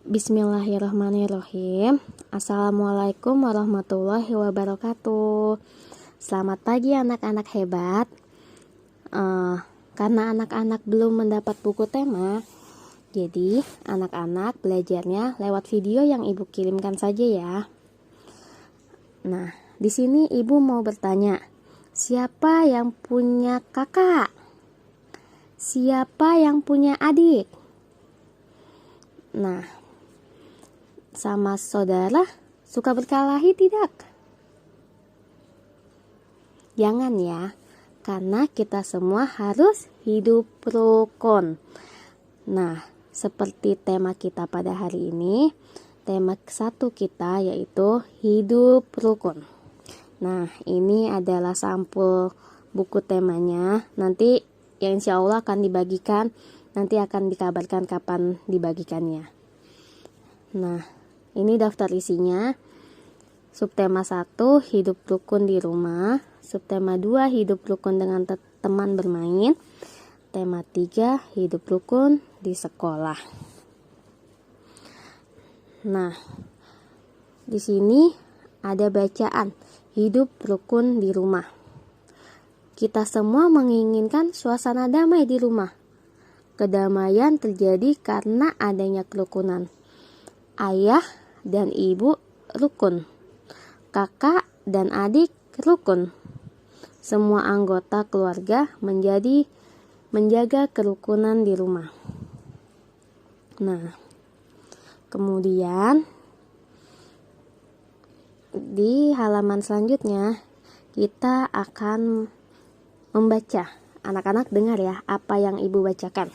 Bismillahirrahmanirrahim. Assalamualaikum warahmatullahi wabarakatuh. Selamat pagi anak-anak hebat. Karena anak-anak belum mendapat buku tema, jadi anak-anak belajarnya lewat video yang ibu kirimkan saja ya. Nah, di sini ibu mau bertanya, siapa yang punya kakak? Siapa yang punya adik? Nah, sama saudara suka berkelahi tidak? Jangan ya, karena kita semua harus hidup rukun. Nah, seperti tema kita pada hari ini, tema satu kita yaitu hidup rukun. Nah, ini adalah sampul buku temanya. Nanti ya insya Allah akan dibagikan, nanti akan dikabarkan kapan dibagikannya. Nah, ini daftar isinya. Subtema 1, hidup rukun di rumah. Subtema 2, hidup rukun dengan teman bermain. Tema 3, hidup rukun di sekolah. Nah, di sini ada bacaan hidup rukun di rumah. Kita semua menginginkan suasana damai di rumah. Kedamaian terjadi karena adanya kerukunan. Ayah dan ibu rukun, kakak dan adik rukun. Semua anggota keluarga menjaga kerukunan di rumah. Nah, kemudian di halaman selanjutnya kita akan membaca. Anak-anak dengar ya apa yang ibu bacakan.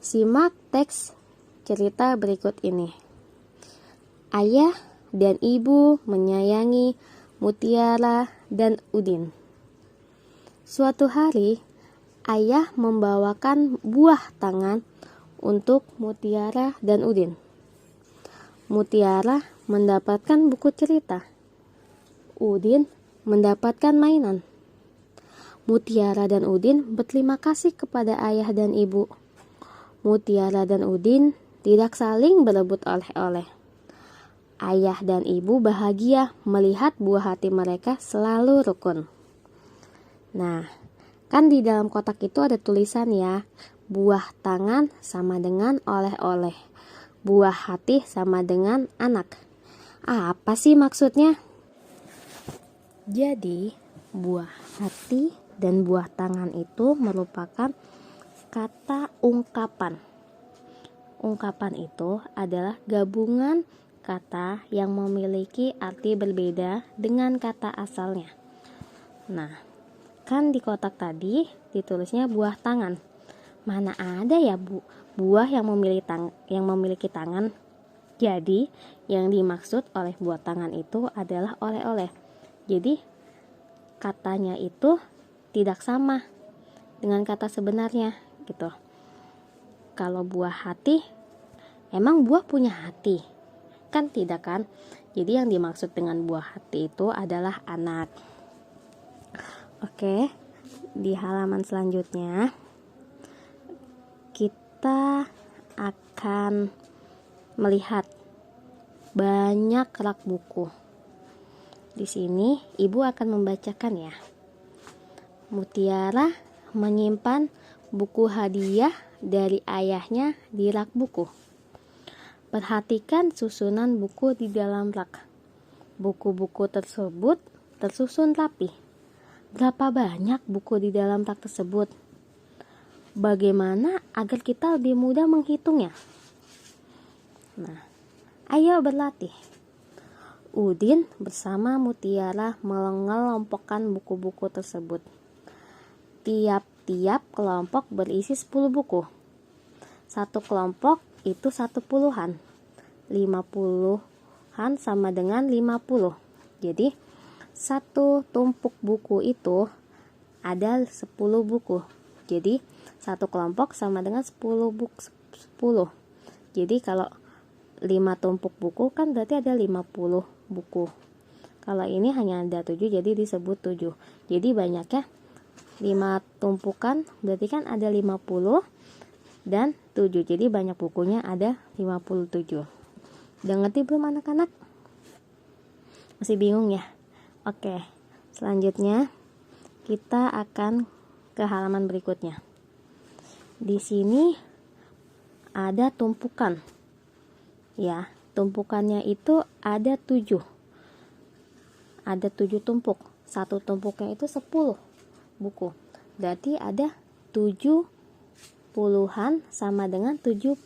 Simak teks cerita berikut ini. Ayah dan ibu menyayangi Mutiara dan Udin. Suatu hari, ayah membawakan buah tangan untuk Mutiara dan Udin. Mutiara mendapatkan buku cerita. Udin mendapatkan mainan. Mutiara dan Udin berterima kasih kepada ayah dan ibu. Mutiara dan Udin tidak saling berebut oleh-oleh. Ayah dan ibu bahagia melihat buah hati mereka selalu rukun. Nah, kan di dalam kotak itu ada tulisan ya, buah tangan sama dengan oleh-oleh, buah hati sama dengan anak. Apa sih maksudnya? Jadi, buah hati dan buah tangan itu merupakan kata ungkapan. Ungkapan itu adalah gabungan kata yang memiliki arti berbeda dengan kata asalnya. Nah, kan di kotak tadi ditulisnya buah tangan. Mana ada ya buah yang memiliki tangan? Jadi, yang dimaksud oleh buah tangan itu adalah oleh-oleh. Jadi, katanya itu tidak sama dengan kata sebenarnya gitu. Kalau buah hati, emang buah punya hati? Kan tidak kan? Jadi yang dimaksud dengan buah hati itu adalah anak. Oke, di halaman selanjutnya kita akan melihat banyak rak buku. Di sini ibu akan membacakan ya. Mutiara menyimpan buku hadiah dari ayahnya di rak buku. Perhatikan susunan buku di dalam rak. Buku-buku tersebut tersusun rapi. Berapa banyak buku di dalam rak tersebut? Bagaimana agar kita lebih mudah menghitungnya? Nah, ayo berlatih. Udin bersama Mutiara mengelompokkan buku-buku tersebut. Tiap-tiap kelompok berisi 10 buku. Satu kelompok itu 10-an. 50-an sama dengan 50. Jadi, satu tumpuk buku itu ada 10 buku. Jadi, satu kelompok sama dengan 10 buku. 10. Jadi, kalau 5 tumpuk buku kan berarti ada 50 buku. Kalau ini hanya ada 7 jadi disebut 7. Jadi banyaknya 5 tumpukan berarti kan ada 50 dan 7. Jadi banyak bukunya ada 57. Udah ngerti belum anak-anak? Masih bingung ya? Oke, selanjutnya kita akan ke halaman berikutnya. Di sini ada tumpukan. Ya, tumpukannya itu ada 7. Ada 7 tumpuk. Satu tumpuknya itu 10 buku. Berarti ada 7 puluhan sama dengan 70.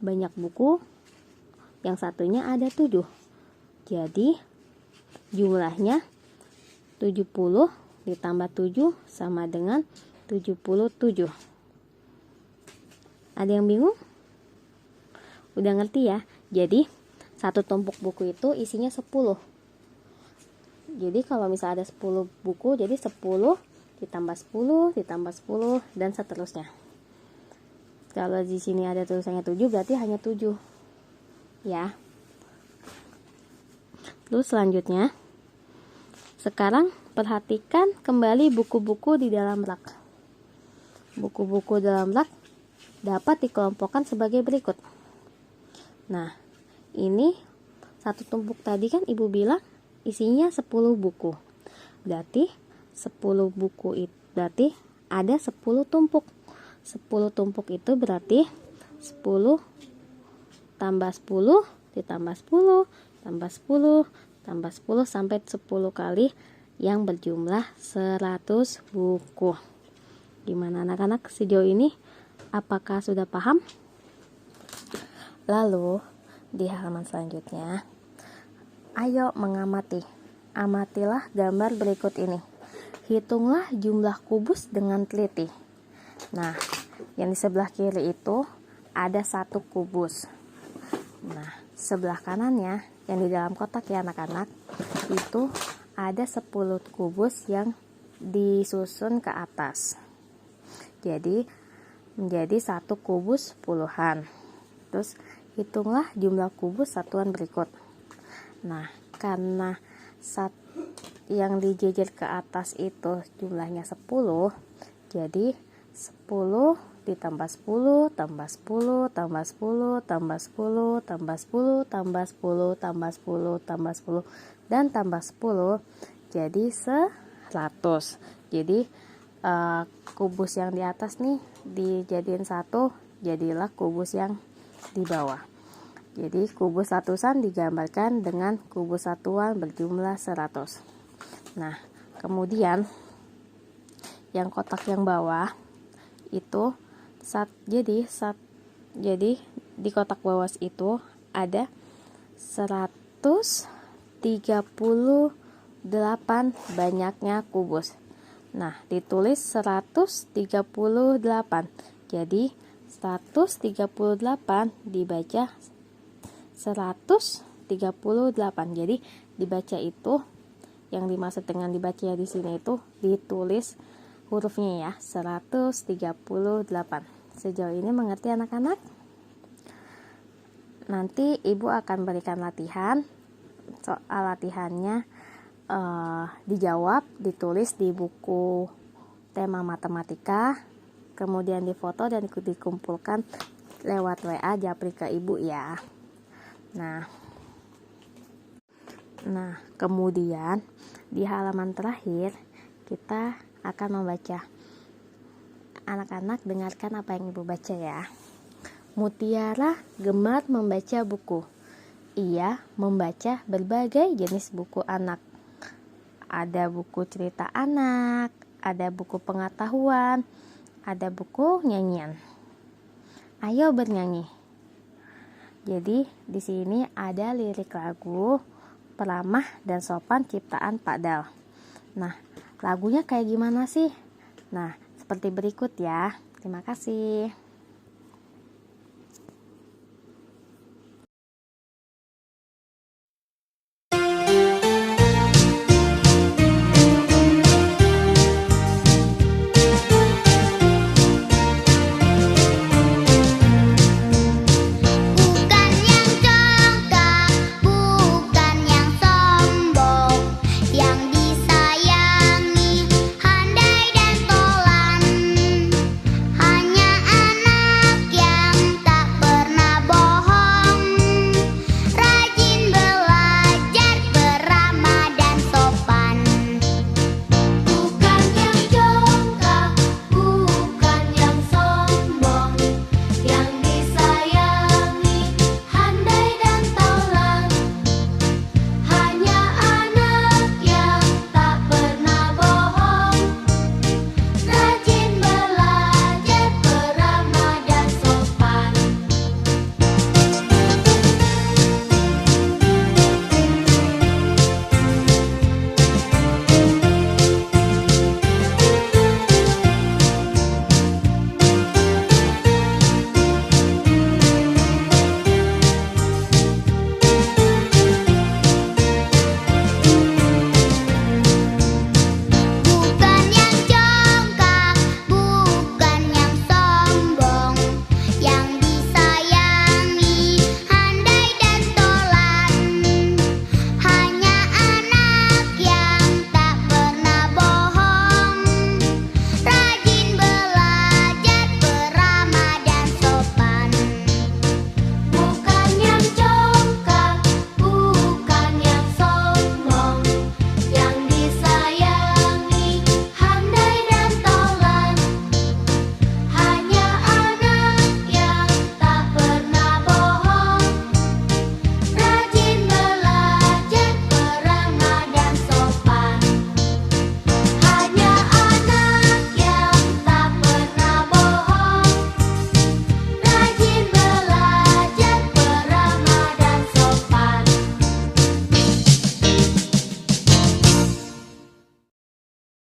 Banyak buku, yang satunya ada 7. Jadi jumlahnya 70 ditambah 7 sama dengan 77. Ada yang bingung? Udah ngerti ya? Jadi satu tumpuk buku itu isinya 10. Jadi kalau misalnya ada 10 buku, jadi 10 ditambah 10 ditambah 10 dan seterusnya. Kalau di sini ada tulisannya 7, berarti hanya 7. Ya. Terus selanjutnya, sekarang perhatikan kembali buku-buku di dalam rak. Buku-buku dalam rak dapat dikelompokkan sebagai berikut. Nah, ini satu tumpuk tadi kan ibu bilang isinya 10 buku. Berarti 10 buku itu berarti ada 10 tumpuk. 10 tumpuk itu berarti 10 tambah 10 ditambah 10 tambah 10 tambah 10 sampai 10 kali yang berjumlah 100 buku. Gimana anak-anak sejauh ini? Apakah sudah paham? Lalu di halaman selanjutnya, ayo mengamati. Amatilah gambar berikut ini. Hitunglah jumlah kubus dengan teliti. Nah, yang di sebelah kiri itu ada 1 kubus. Nah, sebelah kanannya yang di dalam kotak ya anak-anak, itu ada 10 kubus yang disusun ke atas. Jadi menjadi 1 kubus puluhan. Terus hitunglah jumlah kubus satuan berikut. Nah, karena yang dijejer ke atas itu jumlahnya 10, jadi 10 ditambah 10 tambah 10 tambah 10 tambah 10 tambah 10 tambah 10 tambah 10 tambah 10 dan tambah 10 jadi 100. Jadi kubus yang di atas nih dijadiin 1, jadilah kubus yang di bawah. Jadi kubus ratusan digambarkan dengan kubus satuan berjumlah 100. Nah, kemudian yang kotak yang bawah itu jadi di kotak bawah itu ada 138 banyaknya kubus. Nah, ditulis 138. Jadi 138 dibaca 138. Jadi dibaca itu, yang dimaksud dengan dibaca di sini itu ditulis hurufnya ya, 138. Sejauh ini mengerti anak-anak? Nanti ibu akan berikan latihan. Soal latihannya dijawab, ditulis di buku tema matematika, kemudian difoto dan dikumpulkan lewat WA japri ke ibu ya. Nah, kemudian di halaman terakhir kita akan membaca. Anak-anak dengarkan apa yang ibu baca ya. Mutiara gemar membaca buku. Ia membaca berbagai jenis buku anak. Ada buku cerita anak, ada buku pengetahuan, ada buku nyanyian. Ayo bernyanyi. Jadi di sini ada lirik lagu Peramah dan Sopan ciptaan Pak Dal. Nah, lagunya kayak gimana sih? Nah, seperti berikut ya. Terima kasih.